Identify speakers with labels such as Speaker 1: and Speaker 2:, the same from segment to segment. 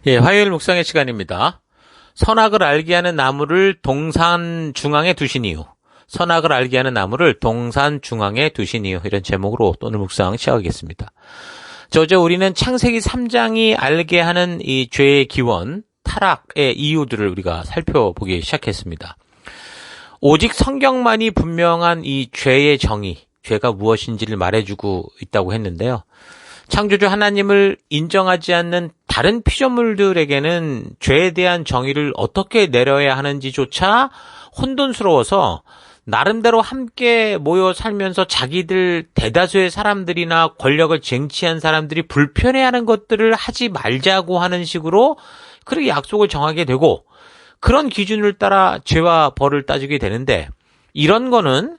Speaker 1: 예, 화요일 묵상의 시간입니다. 선악을 알게 하는 나무를 동산 중앙에 두시니요. 선악을 알게 하는 나무를 동산 중앙에 두시니요. 이런 제목으로 오늘 묵상 시작하겠습니다. 어제 우리는 창세기 3장이 알게 하는 이 죄의 기원, 타락의 이유들을 우리가 살펴보기 시작했습니다. 오직 성경만이 분명한 이 죄의 정의, 죄가 무엇인지를 말해주고 있다고 했는데요. 창조주 하나님을 인정하지 않는 다른 피조물들에게는 죄에 대한 정의를 어떻게 내려야 하는지조차 혼돈스러워서 나름대로 함께 모여 살면서 자기들 대다수의 사람들이나 권력을 쟁취한 사람들이 불편해하는 것들을 하지 말자고 하는 식으로 그렇게 약속을 정하게 되고 그런 기준을 따라 죄와 벌을 따지게 되는데 이런 거는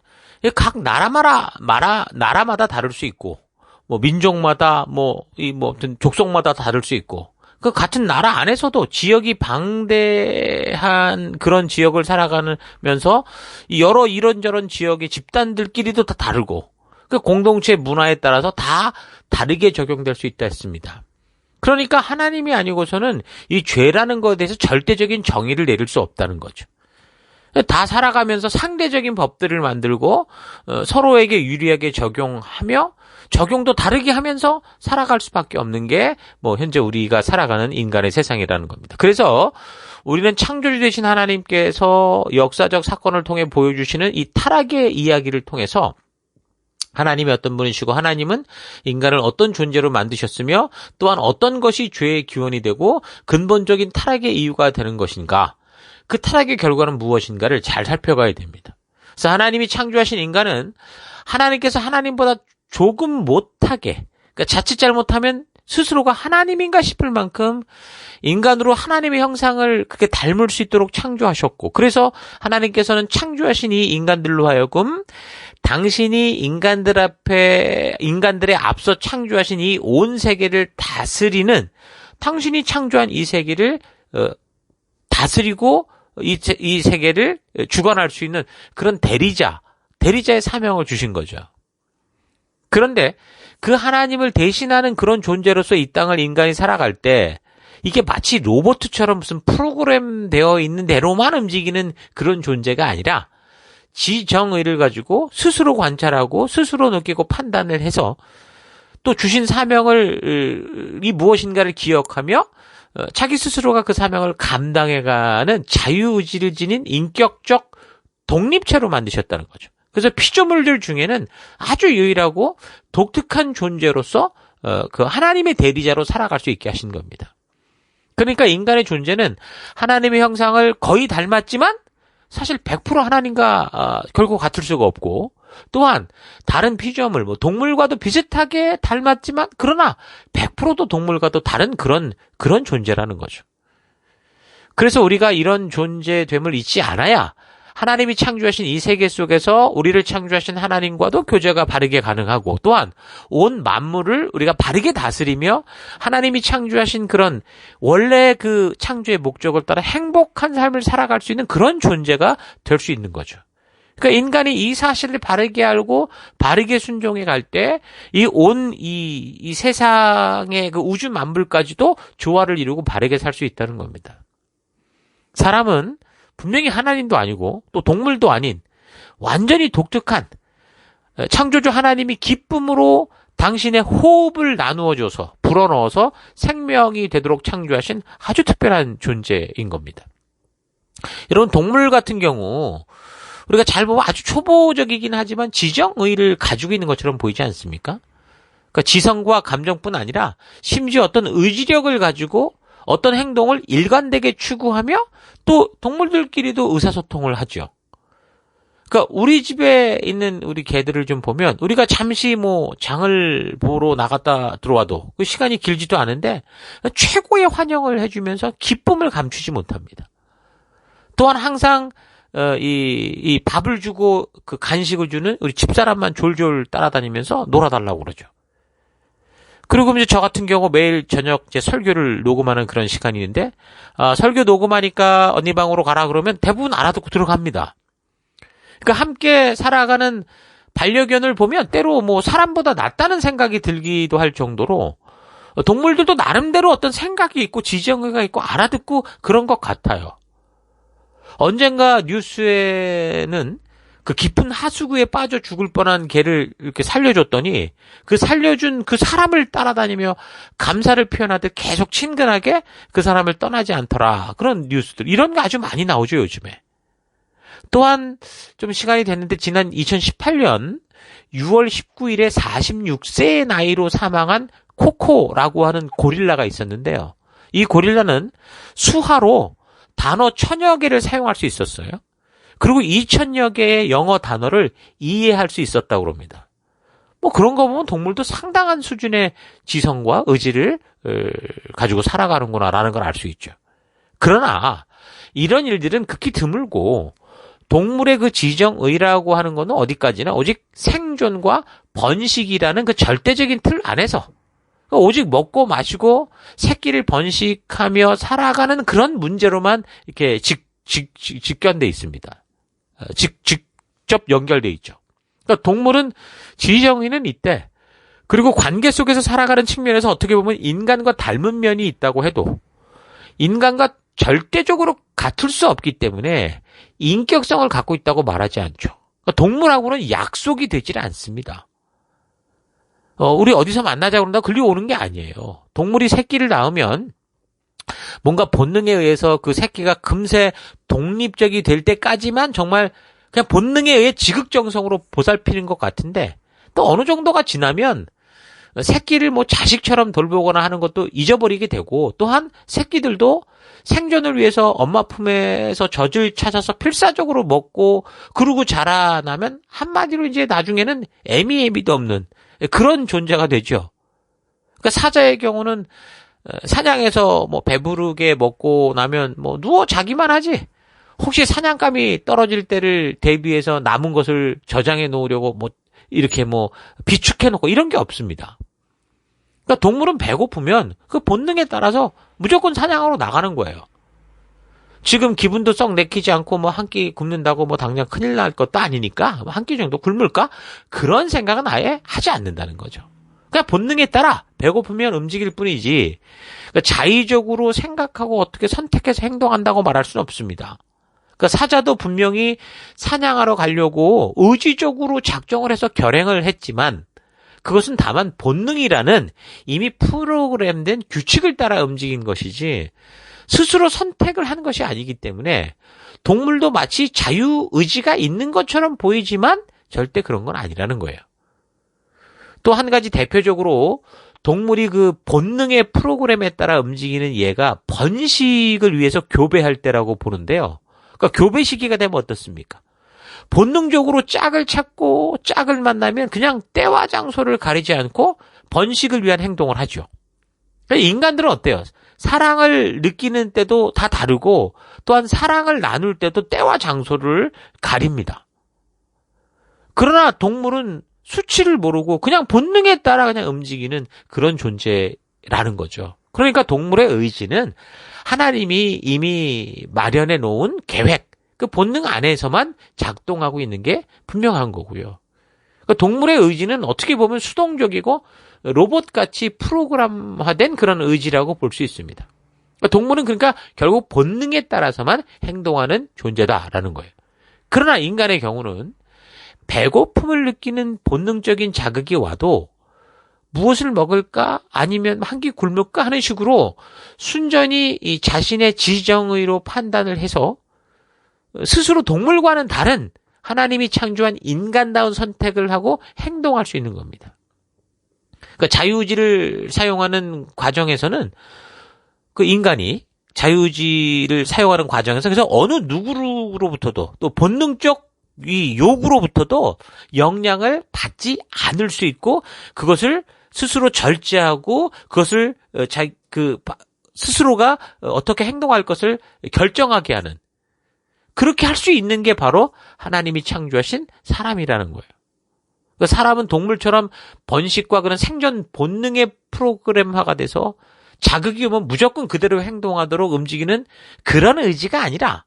Speaker 1: 각 나라마다 다를 수 있고 민족마다 아무튼 족속마다 다를 수 있고 그 같은 나라 안에서도 지역이 방대한 그런 지역을 살아가면서 여러 이런저런 지역의 집단들끼리도 다 다르고 그 공동체 문화에 따라서 다 다르게 적용될 수 있다 했습니다. 그러니까 하나님이 아니고서는 이 죄라는 것에 대해서 절대적인 정의를 내릴 수 없다는 거죠. 다 살아가면서 상대적인 법들을 만들고 서로에게 유리하게 적용하며 적용도 다르게 하면서 살아갈 수밖에 없는 게 현재 우리가 살아가는 인간의 세상이라는 겁니다. 그래서 우리는 창조주 되신 하나님께서 역사적 사건을 통해 보여주시는 이 타락의 이야기를 통해서 하나님이 어떤 분이시고 하나님은 인간을 어떤 존재로 만드셨으며 또한 어떤 것이 죄의 기원이 되고 근본적인 타락의 이유가 되는 것인가, 그 타락의 결과는 무엇인가를 잘 살펴가야 됩니다. 그래서 하나님이 창조하신 인간은 하나님께서 하나님보다 조금 못하게, 그러니까 자칫 잘못하면 스스로가 하나님인가 싶을 만큼 인간으로 하나님의 형상을 그렇게 닮을 수 있도록 창조하셨고, 그래서 하나님께서는 창조하신 이 인간들로 하여금 당신이 인간들의 앞서 창조하신 이 온 세계를 다스리는, 당신이 창조한 이 세계를 다스리고 이 세계를 주관할 수 있는 그런 대리자의 사명을 주신 거죠. 그런데 그 하나님을 대신하는 그런 존재로서 이 땅을 인간이 살아갈 때 이게 마치 로봇처럼 무슨 프로그램 되어 있는 대로만 움직이는 그런 존재가 아니라 지정의를 가지고 스스로 관찰하고 스스로 느끼고 판단을 해서 또 주신 사명이 무엇인가를 기억하며 자기 스스로가 그 사명을 감당해가는 자유의지를 지닌 인격적 독립체로 만드셨다는 거죠. 그래서 피조물들 중에는 아주 유일하고 독특한 존재로서 그 하나님의 대리자로 살아갈 수 있게 하신 겁니다. 그러니까 인간의 존재는 하나님의 형상을 거의 닮았지만 사실 100% 하나님과 결국 같을 수가 없고, 또한 다른 피조물, 동물과도 비슷하게 닮았지만 그러나 100%도 동물과도 다른 그런 존재라는 거죠. 그래서 우리가 이런 존재됨을 잊지 않아야 하나님이 창조하신 이 세계 속에서 우리를 창조하신 하나님과도 교제가 바르게 가능하고, 또한 온 만물을 우리가 바르게 다스리며 하나님이 창조하신 그런 원래 그 창조의 목적을 따라 행복한 삶을 살아갈 수 있는 그런 존재가 될 수 있는 거죠. 그러니까 인간이 이 사실을 바르게 알고 바르게 순종해 갈 때 이 세상의 그 우주 만물까지도 조화를 이루고 바르게 살 수 있다는 겁니다. 사람은 분명히 하나님도 아니고 또 동물도 아닌 완전히 독특한, 창조주 하나님이 기쁨으로 당신의 호흡을 나누어줘서 불어넣어서 생명이 되도록 창조하신 아주 특별한 존재인 겁니다. 여러분, 동물 같은 경우 우리가 잘 보면 아주 초보적이긴 하지만 지정의를 가지고 있는 것처럼 보이지 않습니까? 그러니까 지성과 감정뿐 아니라 심지어 어떤 의지력을 가지고 어떤 행동을 일관되게 추구하며 또 동물들끼리도 의사소통을 하죠. 그러니까 우리 집에 있는 우리 개들을 좀 보면 우리가 잠시 장을 보러 나갔다 들어와도 그 시간이 길지도 않은데 최고의 환영을 해주면서 기쁨을 감추지 못합니다. 또한 항상 이 밥을 주고 그 간식을 주는 우리 집사람만 졸졸 따라다니면서 놀아달라고 그러죠. 그리고 이제 저 같은 경우 매일 저녁 이제 설교를 녹음하는 그런 시간이 있는데, 설교 녹음하니까 언니 방으로 가라 그러면 대부분 알아듣고 들어갑니다. 그러니까 함께 살아가는 반려견을 보면 때로 사람보다 낫다는 생각이 들기도 할 정도로 동물들도 나름대로 어떤 생각이 있고 지정의가 있고 알아듣고 그런 것 같아요. 언젠가 뉴스에는 그 깊은 하수구에 빠져 죽을 뻔한 개를 이렇게 살려줬더니 그 살려준 그 사람을 따라다니며 감사를 표현하듯 계속 친근하게 그 사람을 떠나지 않더라. 그런 뉴스들. 이런 거 아주 많이 나오죠, 요즘에. 또한 좀 시간이 됐는데 지난 2018년 6월 19일에 46세의 나이로 사망한 코코라고 하는 고릴라가 있었는데요. 이 고릴라는 수화로 단어 1000여 개를 사용할 수 있었어요. 그리고 2000여 개의 영어 단어를 이해할 수 있었다고 합니다. 뭐 그런 거 보면 동물도 상당한 수준의 지성과 의지를 가지고 살아가는구나라는 걸 알 수 있죠. 그러나 이런 일들은 극히 드물고 동물의 그 지정의라고 하는 거는 어디까지나 오직 생존과 번식이라는 그 절대적인 틀 안에서 오직 먹고 마시고 새끼를 번식하며 살아가는 그런 문제로만 이렇게 직견돼 있습니다. 직접 연결돼 있죠. 그러니까 동물은 지정의는 있대. 그리고 관계 속에서 살아가는 측면에서 어떻게 보면 인간과 닮은 면이 있다고 해도 인간과 절대적으로 같을 수 없기 때문에 인격성을 갖고 있다고 말하지 않죠. 그러니까 동물하고는 약속이 되질 않습니다. 우리 어디서 만나자 그런다고 글리 오는 게 아니에요. 동물이 새끼를 낳으면 뭔가 본능에 의해서 그 새끼가 금세 독립적이 될 때까지만 정말 그냥 본능에 의해 지극정성으로 보살피는 것 같은데 또 어느 정도가 지나면 새끼를 뭐 자식처럼 돌보거나 하는 것도 잊어버리게 되고 또한 새끼들도 생존을 위해서 엄마 품에서 젖을 찾아서 필사적으로 먹고 그러고 자라나면 한마디로 이제 나중에는 애미애미도 없는 그런 존재가 되죠. 그러니까 사자의 경우는 사냥해서 뭐 배부르게 먹고 나면 뭐 누워 자기만 하지. 혹시 사냥감이 떨어질 때를 대비해서 남은 것을 저장해 놓으려고 뭐 이렇게 뭐 비축해 놓고 이런 게 없습니다. 그러니까 동물은 배고프면 그 본능에 따라서 무조건 사냥하러 나가는 거예요. 지금 기분도 썩 내키지 않고 뭐 한 끼 굶는다고 뭐 당장 큰일 날 것도 아니니까 한 끼 정도 굶을까? 그런 생각은 아예 하지 않는다는 거죠. 그냥 본능에 따라 배고프면 움직일 뿐이지 그러니까 자의적으로 생각하고 어떻게 선택해서 행동한다고 말할 수는 없습니다. 그러니까 사자도 분명히 사냥하러 가려고 의지적으로 작정을 해서 결행을 했지만 그것은 다만 본능이라는 이미 프로그램된 규칙을 따라 움직인 것이지 스스로 선택을 한 것이 아니기 때문에 동물도 마치 자유의지가 있는 것처럼 보이지만 절대 그런 건 아니라는 거예요. 또 한 가지 대표적으로 동물이 그 본능의 프로그램에 따라 움직이는 예가 번식을 위해서 교배할 때라고 보는데요. 그러니까 교배 시기가 되면 어떻습니까? 본능적으로 짝을 찾고 짝을 만나면 그냥 때와 장소를 가리지 않고 번식을 위한 행동을 하죠. 인간들은 어때요? 사랑을 느끼는 때도 다 다르고 또한 사랑을 나눌 때도 때와 장소를 가립니다. 그러나 동물은 수치를 모르고 그냥 본능에 따라 그냥 움직이는 그런 존재라는 거죠. 그러니까 동물의 의지는 하나님이 이미 마련해 놓은 계획, 그 본능 안에서만 작동하고 있는 게 분명한 거고요. 그러니까 동물의 의지는 어떻게 보면 수동적이고 로봇같이 프로그램화된 그런 의지라고 볼 수 있습니다. 그러니까 동물은 그러니까 결국 본능에 따라서만 행동하는 존재다라는 거예요. 그러나 인간의 경우는 배고픔을 느끼는 본능적인 자극이 와도 무엇을 먹을까 아니면 한 끼 굶을까 하는 식으로 순전히 이 자신의 지정의로 판단을 해서 스스로 동물과는 다른 하나님이 창조한 인간다운 선택을 하고 행동할 수 있는 겁니다. 그러니까 자유의지를 사용하는 과정에서는 그 인간이 자유의지를 사용하는 과정에서 그래서 어느 누구로부터도 또 본능적 이 요구로부터도 영향을 받지 않을 수 있고 그것을 스스로 절제하고 그것을 스스로가 어떻게 행동할 것을 결정하게 하는 그렇게 할 수 있는 게 바로 하나님이 창조하신 사람이라는 거예요. 그러니까 사람은 동물처럼 번식과 그런 생존 본능의 프로그램화가 돼서 자극이 오면 무조건 그대로 행동하도록 움직이는 그런 의지가 아니라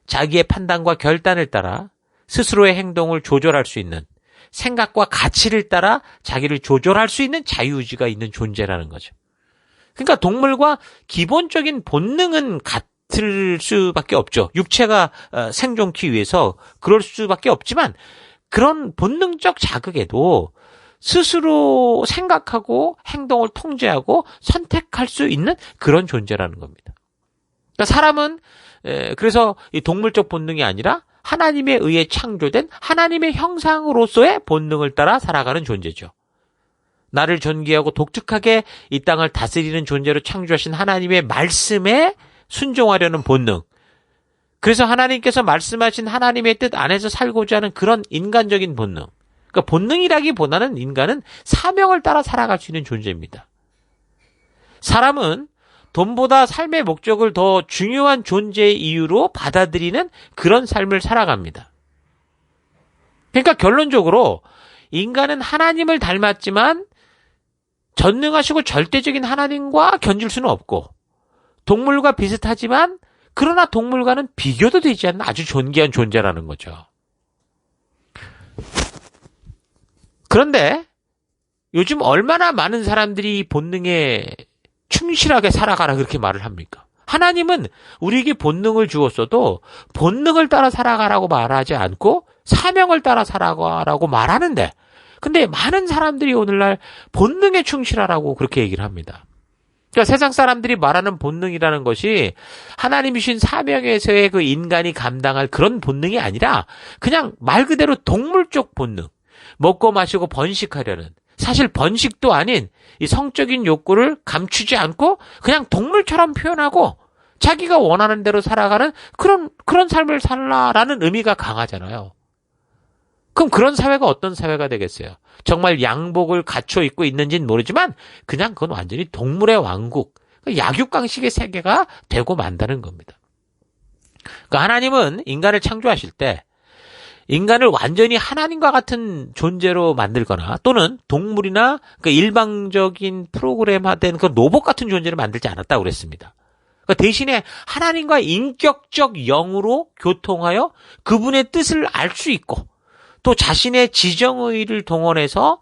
Speaker 1: 자기의 판단과 결단을 따라 스스로의 행동을 조절할 수 있는 생각과 가치를 따라 자기를 조절할 수 있는 자유의지가 있는 존재라는 거죠. 그러니까 동물과 기본적인 본능은 같을 수밖에 없죠. 육체가 생존기 위해서 그럴 수밖에 없지만 그런 본능적 자극에도 스스로 생각하고 행동을 통제하고 선택할 수 있는 그런 존재라는 겁니다. 그러니까 사람은 그래서 이 동물적 본능이 아니라 하나님에 의해 창조된 하나님의 형상으로서의 본능을 따라 살아가는 존재죠. 나를 존귀하고 독특하게 이 땅을 다스리는 존재로 창조하신 하나님의 말씀에 순종하려는 본능. 그래서 하나님께서 말씀하신 하나님의 뜻 안에서 살고자 하는 그런 인간적인 본능. 그러니까 본능이라기보다는 인간은 사명을 따라 살아갈 수 있는 존재입니다. 사람은 돈보다 삶의 목적을 더 중요한 존재의 이유로 받아들이는 그런 삶을 살아갑니다. 그러니까 결론적으로 인간은 하나님을 닮았지만 전능하시고 절대적인 하나님과 견줄 수는 없고 동물과 비슷하지만 그러나 동물과는 비교도 되지 않는 아주 존귀한 존재라는 거죠. 그런데 요즘 얼마나 많은 사람들이 본능에 충실하게 살아가라 그렇게 말을 합니까? 하나님은 우리에게 본능을 주었어도 본능을 따라 살아가라고 말하지 않고 사명을 따라 살아가라고 말하는데 근데 많은 사람들이 오늘날 본능에 충실하라고 그렇게 얘기를 합니다. 그러니까 세상 사람들이 말하는 본능이라는 것이 하나님이 주신 사명에서의 그 인간이 감당할 그런 본능이 아니라 그냥 말 그대로 동물적 본능, 먹고 마시고 번식하려는 사실 번식도 아닌 이 성적인 욕구를 감추지 않고 그냥 동물처럼 표현하고 자기가 원하는 대로 살아가는 그런 삶을 살라라는 의미가 강하잖아요. 그럼 그런 사회가 어떤 사회가 되겠어요? 정말 양복을 갖춰 입고 있는지는 모르지만 그냥 그건 완전히 동물의 왕국, 약육강식의 세계가 되고 만다는 겁니다. 그러니까 하나님은 인간을 창조하실 때 인간을 완전히 하나님과 같은 존재로 만들거나 또는 동물이나 그 일방적인 프로그램화된 그 로봇 같은 존재를 만들지 않았다고 그랬습니다. 그러니까 대신에 하나님과 인격적 영으로 교통하여 그분의 뜻을 알 수 있고 또 자신의 지정의를 동원해서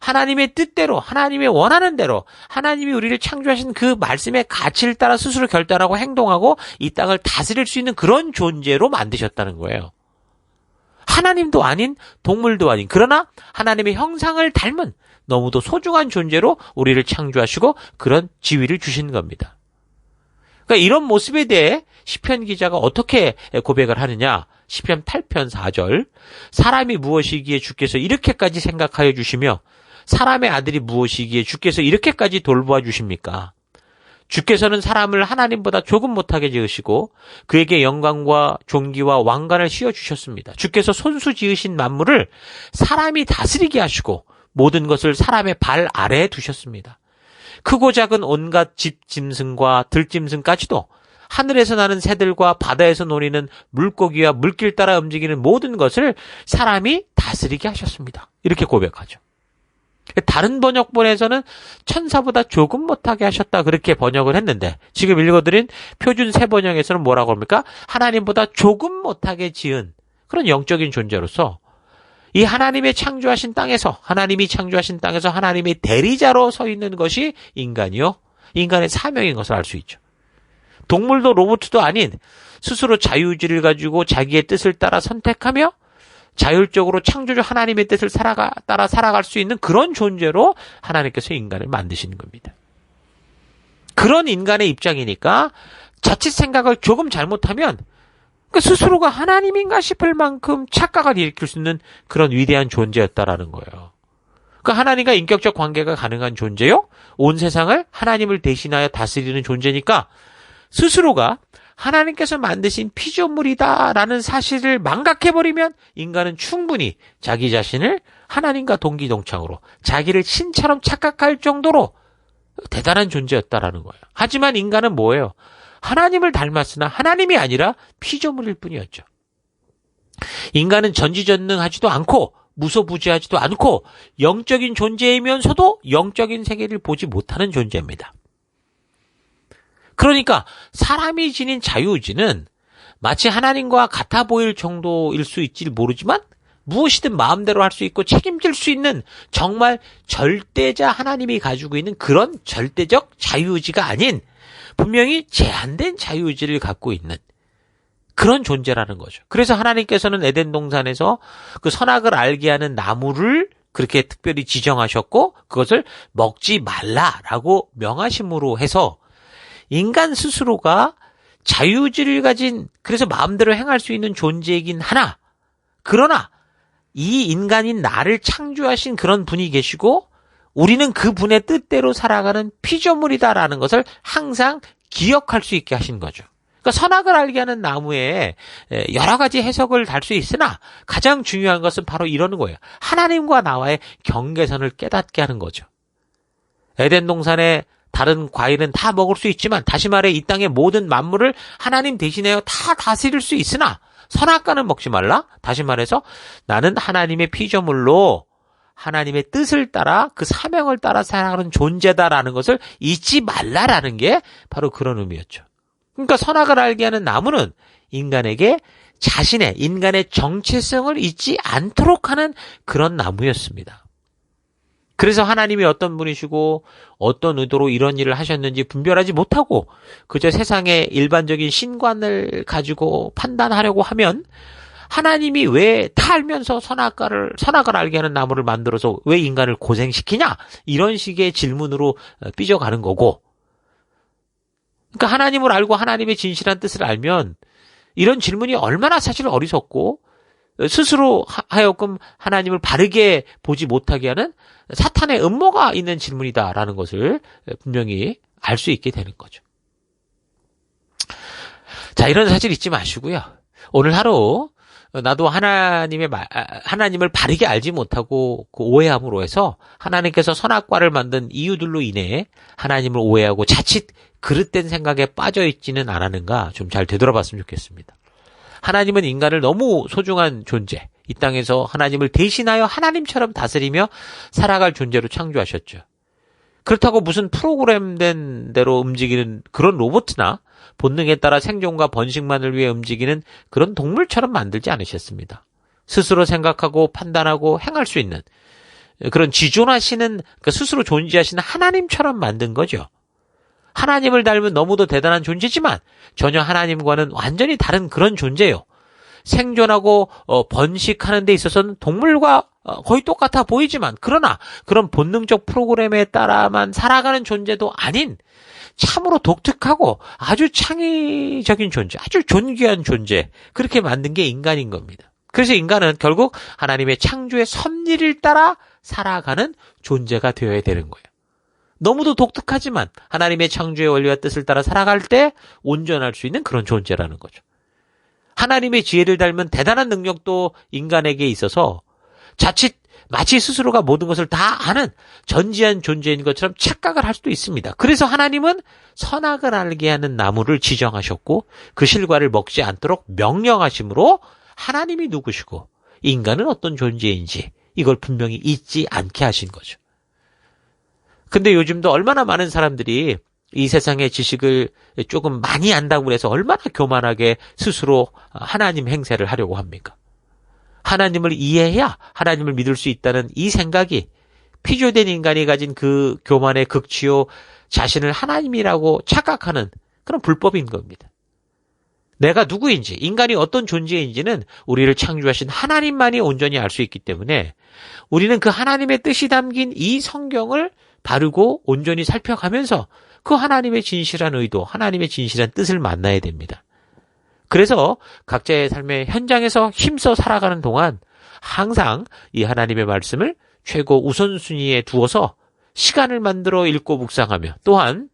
Speaker 1: 하나님의 뜻대로 하나님의 원하는 대로 하나님이 우리를 창조하신 그 말씀의 가치를 따라 스스로 결단하고 행동하고 이 땅을 다스릴 수 있는 그런 존재로 만드셨다는 거예요. 하나님도 아닌 동물도 아닌 그러나 하나님의 형상을 닮은 너무도 소중한 존재로 우리를 창조하시고 그런 지위를 주신 겁니다. 그러니까 이런 모습에 대해 시편 기자가 어떻게 고백을 하느냐. 시편 8편 4절 사람이 무엇이기에 주께서 이렇게까지 생각하여 주시며 사람의 아들이 무엇이기에 주께서 이렇게까지 돌보아 주십니까? 주께서는 사람을 하나님보다 조금 못하게 지으시고 그에게 영광과 존귀와 왕관을 씌워주셨습니다. 주께서 손수 지으신 만물을 사람이 다스리게 하시고 모든 것을 사람의 발 아래에 두셨습니다. 크고 작은 온갖 집짐승과 들짐승까지도 하늘에서 나는 새들과 바다에서 노니는 물고기와 물길 따라 움직이는 모든 것을 사람이 다스리게 하셨습니다. 이렇게 고백하죠. 다른 번역본에서는 천사보다 조금 못하게 하셨다 그렇게 번역을 했는데 지금 읽어드린 표준 새 번역에서는 뭐라고 합니까? 하나님보다 조금 못하게 지은 그런 영적인 존재로서 이 하나님이 창조하신 땅에서 하나님의 대리자로 서 있는 것이 인간이요. 인간의 사명인 것을 알 수 있죠. 동물도 로봇도 아닌 스스로 자유의지를 가지고 자기의 뜻을 따라 선택하며 자율적으로 창조주 하나님의 뜻을 따라 살아갈 수 있는 그런 존재로 하나님께서 인간을 만드시는 겁니다. 그런 인간의 입장이니까 자칫 생각을 조금 잘못하면 그 스스로가 하나님인가 싶을 만큼 착각을 일으킬 수 있는 그런 위대한 존재였다라는 거예요. 그 하나님과 인격적 관계가 가능한 존재요. 온 세상을 하나님을 대신하여 다스리는 존재니까 스스로가 하나님께서 만드신 피조물이다라는 사실을 망각해버리면 인간은 충분히 자기 자신을 하나님과 동기동창으로 자기를 신처럼 착각할 정도로 대단한 존재였다라는 거예요. 하지만 인간은 뭐예요? 하나님을 닮았으나 하나님이 아니라 피조물일 뿐이었죠. 인간은 전지전능하지도 않고 무소부지하지도 않고 영적인 존재이면서도 영적인 세계를 보지 못하는 존재입니다. 그러니까 사람이 지닌 자유의지는 마치 하나님과 같아 보일 정도일 수 있지 모르지만 무엇이든 마음대로 할 수 있고 책임질 수 있는 정말 절대자 하나님이 가지고 있는 그런 절대적 자유의지가 아닌 분명히 제한된 자유의지를 갖고 있는 그런 존재라는 거죠. 그래서 하나님께서는 에덴 동산에서 그 선악을 알게 하는 나무를 그렇게 특별히 지정하셨고 그것을 먹지 말라라고 명하심으로 해서 인간 스스로가 자유의지를 가진 그래서 마음대로 행할 수 있는 존재이긴 하나 그러나 이 인간인 나를 창조하신 그런 분이 계시고 우리는 그 분의 뜻대로 살아가는 피조물이다라는 것을 항상 기억할 수 있게 하신 거죠. 그러니까 선악을 알게 하는 나무에 여러 가지 해석을 달 수 있으나 가장 중요한 것은 바로 이러는 거예요. 하나님과 나와의 경계선을 깨닫게 하는 거죠. 에덴 동산에 다른 과일은 다 먹을 수 있지만 다시 말해 이 땅의 모든 만물을 하나님 대신하여 다 다스릴 수 있으나 선악과는 먹지 말라. 다시 말해서 나는 하나님의 피조물로 하나님의 뜻을 따라 그 사명을 따라 살아가는 존재다라는 것을 잊지 말라라는 게 바로 그런 의미였죠. 그러니까 선악을 알게 하는 나무는 인간에게 자신의 인간의 정체성을 잊지 않도록 하는 그런 나무였습니다. 그래서 하나님이 어떤 분이시고 어떤 의도로 이런 일을 하셨는지 분별하지 못하고 그저 세상의 일반적인 신관을 가지고 판단하려고 하면 하나님이 왜 다 알면서 선악을 알게 하는 나무를 만들어서 왜 인간을 고생시키냐? 이런 식의 질문으로 삐져가는 거고 그러니까 하나님을 알고 하나님의 진실한 뜻을 알면 이런 질문이 얼마나 사실 어리석고 스스로 하여금 하나님을 바르게 보지 못하게 하는 사탄의 음모가 있는 질문이다라는 것을 분명히 알 수 있게 되는 거죠. 자, 이런 사실 잊지 마시고요. 오늘 하루 나도 하나님을 바르게 알지 못하고 그 오해함으로 해서 하나님께서 선악과를 만든 이유들로 인해 하나님을 오해하고 자칫 그릇된 생각에 빠져 있지는 않았는가 좀 잘 되돌아봤으면 좋겠습니다. 하나님은 인간을 너무 소중한 존재, 이 땅에서 하나님을 대신하여 하나님처럼 다스리며 살아갈 존재로 창조하셨죠. 그렇다고 무슨 프로그램된 대로 움직이는 그런 로봇이나 본능에 따라 생존과 번식만을 위해 움직이는 그런 동물처럼 만들지 않으셨습니다. 스스로 생각하고 판단하고 행할 수 있는 그런 지존하시는 그러니까 스스로 존재하시는 하나님처럼 만든 거죠. 하나님을 닮은 너무도 대단한 존재지만 전혀 하나님과는 완전히 다른 그런 존재예요. 생존하고 번식하는 데 있어서는 동물과 거의 똑같아 보이지만 그러나 그런 본능적 프로그램에 따라만 살아가는 존재도 아닌 참으로 독특하고 아주 창의적인 존재, 아주 존귀한 존재 그렇게 만든 게 인간인 겁니다. 그래서 인간은 결국 하나님의 창조의 섭리를 따라 살아가는 존재가 되어야 되는 거예요. 너무도 독특하지만 하나님의 창조의 원리와 뜻을 따라 살아갈 때 온전할 수 있는 그런 존재라는 거죠. 하나님의 지혜를 닮은 대단한 능력도 인간에게 있어서 자칫 마치 스스로가 모든 것을 다 아는 전지한 존재인 것처럼 착각을 할 수도 있습니다. 그래서 하나님은 선악을 알게 하는 나무를 지정하셨고 그 실과를 먹지 않도록 명령하심으로 하나님이 누구시고 인간은 어떤 존재인지 이걸 분명히 잊지 않게 하신 거죠. 근데 요즘도 얼마나 많은 사람들이 이 세상의 지식을 조금 많이 안다고 해서 얼마나 교만하게 스스로 하나님 행세를 하려고 합니까? 하나님을 이해해야 하나님을 믿을 수 있다는 이 생각이 피조된 인간이 가진 그 교만의 극치요 자신을 하나님이라고 착각하는 그런 불법인 겁니다. 내가 누구인지, 인간이 어떤 존재인지는 우리를 창조하신 하나님만이 온전히 알 수 있기 때문에 우리는 그 하나님의 뜻이 담긴 이 성경을 바르고 온전히 살펴가면서 그 하나님의 진실한 의도, 하나님의 진실한 뜻을 만나야 됩니다. 그래서 각자의 삶의 현장에서 힘써 살아가는 동안 항상 이 하나님의 말씀을 최고 우선순위에 두어서 시간을 만들어 읽고 묵상하며 또한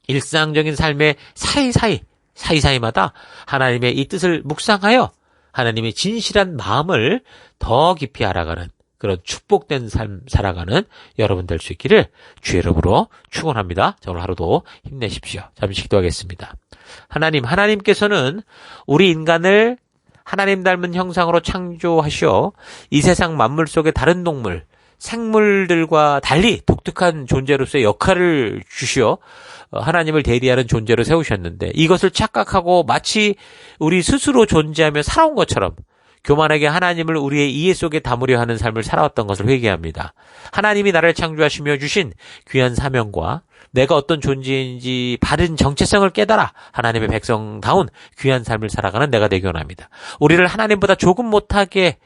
Speaker 1: 일상적인 삶의 사이사이마다 하나님의 이 뜻을 묵상하여 하나님의 진실한 마음을 더 깊이 알아가는 그런 축복된 삶 살아가는 여러분 될 수 있기를 주의 이름으로 축원합니다. 자, 오늘 하루도 힘내십시오. 잠시 기도하겠습니다. 하나님께서는 우리 인간을 하나님 닮은 형상으로 창조하시어 이 세상 만물 속의 다른 동물, 생물들과 달리 독특한 존재로서의 역할을 주시어 하나님을 대리하는 존재로 세우셨는데 이것을 착각하고 마치 우리 스스로 존재하며 살아온 것처럼 교만하게 하나님을 우리의 이해 속에 담으려 하는 삶을 살아왔던 것을 회개합니다. 하나님이 나를 창조하시며 주신 귀한 사명과 내가 어떤 존재인지 바른 정체성을 깨달아 하나님의 백성다운 귀한 삶을 살아가는 내가 되기 원합니다. 우리를 하나님보다 조금 못하게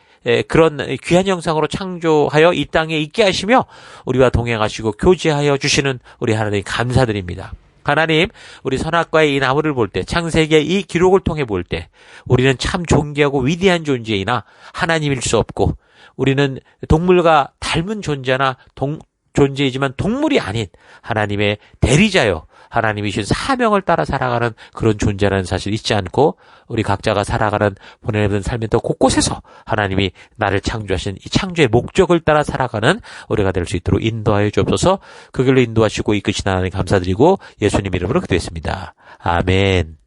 Speaker 1: 그런 귀한 형상으로 창조하여 이 땅에 있게 하시며 우리와 동행하시고 교제하여 주시는 우리 하나님 감사드립니다. 하나님, 우리 선악과의 이 나무를 볼 때, 창세기의 이 기록을 통해 볼 때 우리는 참 존귀하고 위대한 존재이나 하나님일 수 없고 우리는 동물과 닮은 존재이지만 동물이 아닌 하나님의 대리자요, 하나님이 주신 사명을 따라 살아가는 그런 존재라는 사실 잊지 않고 우리 각자가 살아가는 보내는 삶의 더 곳곳에서 하나님이 나를 창조하신 이 창조의 목적을 따라 살아가는 우리가 될 수 있도록 인도하여 주옵소서. 그 길로 인도하시고 이끄신 하나님 감사드리고 예수님 이름으로 기도했습니다. 아멘.